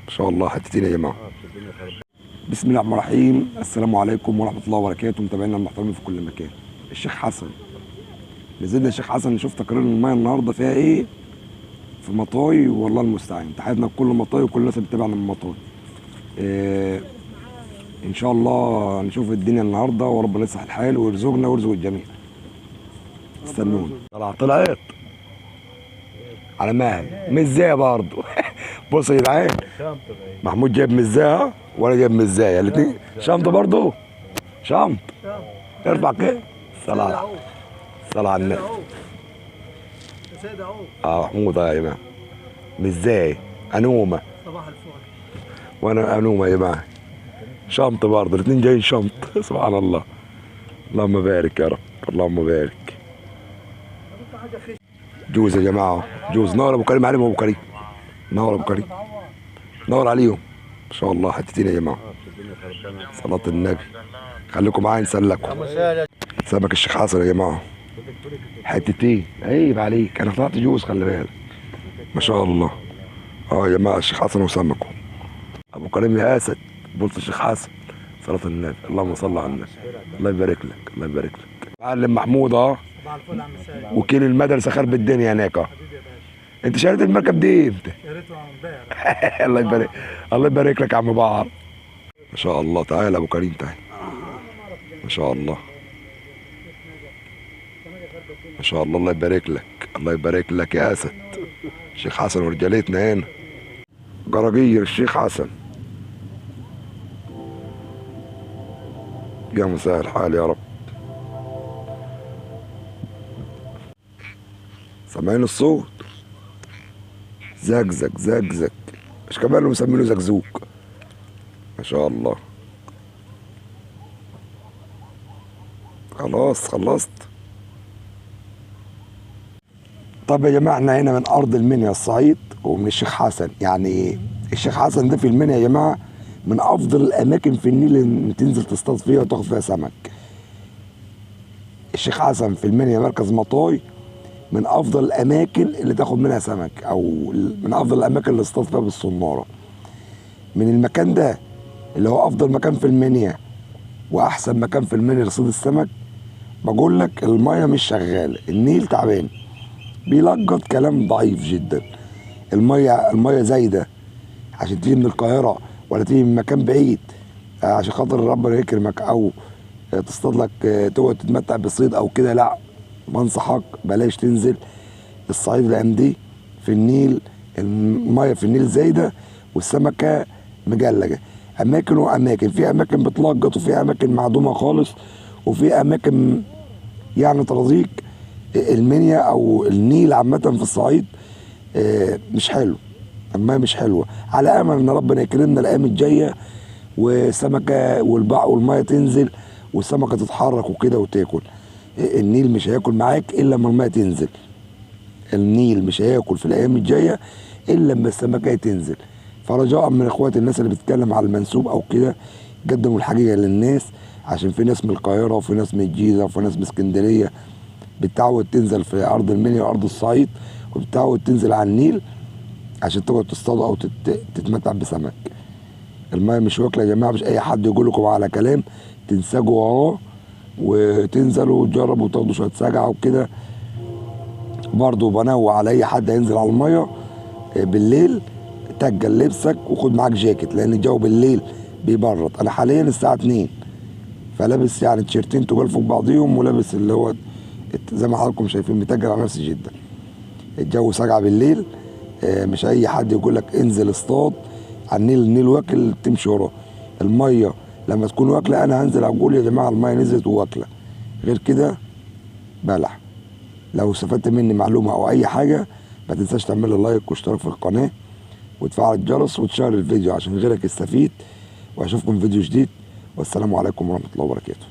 ما شاء الله حتتين يا جماعه. بسم الله الرحمن الرحيم. السلام عليكم ورحمه الله وبركاته، متابعينا المحترمين في كل مكان. الشيخ حسن، نزلنا الشيخ حسن نشوف تقرير الميه النهارده فيها ايه في مطاي، والله المستعان. تحياتنا لكل مطاي وكل الناس اللي بتتابعنا من مطاي. ان شاء الله نشوف الدنيا النهارده، وربنا يصلح الحال ويرزقنا ويرزق الجميع. استنوني. طلعت على مهل مزايا برضه. بص يا جدعان، محمود جايب مزايا وانا جايب مزايا، الاثنين شنطه برضه. شنط ارفع كده. صلاة على النبي. محمود يا جماعه مزايا انومه. صباح الفل. وانا انومه يا جماعه. شنط برضه، الاثنين جايين شنط. سبحان الله. اللهم بارك يا رب، اللهم بارك. جوز يا جماعه، جوز. نور ابو كريم عليهم. ابو كريم نور، ابو كريم نور عليهم ما شاء الله. حتتين يا جماعه، صلاه النبي. خليكم معايا نسلكم. سمك الشيخ حسن يا جماعه، حتتين. عيب عليك، انا طلعت جوز، خلي بالك ما شاء الله. يا جماعه الشيخ حسن وسمكه. ابو كريم يا اسد، بولت الشيخ حسن. صلاه النبي، اللهم صل على النبي. الله يبارك لك، الله يبارك لك. معلم محمود صباح الفل يا عم سالم. وكيل المدرسه خرب الدنيا هناك. حبيبي يا باشا. انت شريت المركب دي امتى؟ شريته امبارح. الله يبارك، الله يبارك لك يا عم بعض. ما شاء الله. تعالى ابو كريم، تعالى. ما شاء الله، ما شاء الله. الله يبارك لك، الله يبارك لك يا اسد. الشيخ حسن ورجالتنا هنا. جراجير الشيخ حسن. يا مساء الحال يا رب. سامعين الصوت؟ زقزق زقزق. مش كمان اللي مسمينه زقزوق. ما شاء الله. خلاص خلصت. طب يا جماعه، احنا هنا من ارض المنيا الصعيد، ومن الشيخ حسن. يعني الشيخ حسن ده في المنيا يا جماعه من افضل الاماكن في النيل اللي تنزل تصطاد فيها وتاخد فيها سمك. الشيخ حسن في المنيا مركز مطاي من افضل الاماكن اللي تاخد منها سمك، او من افضل الاماكن اللي تصطاد فيها بالصناره. من المكان ده اللي هو افضل مكان في المنيا واحسن مكان في المنيا لصيد السمك، بقول لك الميه مش شغاله، النيل تعبان، بيلقط كلام ضعيف جدا. الميه زايده عشان تيجي من القاهره ولا تيجي من مكان بعيد عشان خاطر ربنا يكرمك، او تصطاد لك تقعد تتمتع بالصيد او كده. لا، بنصحك بلاش تنزل الصعيد الايام دي في النيل. الميه في النيل زايده والسمكه مجلجه. اماكن واماكن، في اماكن بتلقط وفي اماكن معدومه خالص، وفي اماكن يعني ترضيك. المنيا او النيل عامه في الصعيد مش حلو، الميه مش حلوه. على امل ان ربنا يكرمنا الايام الجايه وسمكه والميه تنزل والسمكه تتحرك وكده وتاكل. النيل مش هياكل معاك الا لما الميه تنزل. النيل مش هياكل في الايام الجايه الا لما السمكه تنزل. فرجاء من اخواتي الناس اللي بتتكلم على المنسوب او كده، قدموا الحقيقه للناس، عشان في ناس من القاهره وفي ناس من الجيزه وفي ناس من اسكندريه بتعود تنزل في ارض المنيا وارض الصعيد، وبتعود تنزل على النيل عشان تقعد تصطاد او تتمتع بسمك. الميه مش واكله يا جماعه، مش اي حد يقول لكم على كلام تنسجوا وراه وتنزلوا وتجربوا وتاخدوا شويه سجعه وكده. برضه بنوع على اي حد هينزل على الميه بالليل، تجل لبسك وخد معاك جاكيت، لان الجو بالليل بيبرد. انا حاليا الساعه 2، فلابس يعني تيشيرتين تقال فوق بعضيهم، ولابس اللي هو زي ما حضراتكم شايفين متجل على نفسي جدا. الجو ساقع بالليل، مش اي حد يقول لك انزل اصطاد على النيل. النيل واكل تمشي وراه. الميه لما تكون واكله انا هنزل اقول يا جماعه الميه نزلت وواكله، غير كده بلح. لو استفدت مني معلومه او اي حاجه، ما تنساش تعمل لي لايك واشتراك في القناه وتفعل الجرس وتشير الفيديو عشان غيرك يستفيد. واشوفكم في فيديو جديد، والسلام عليكم ورحمه الله وبركاته.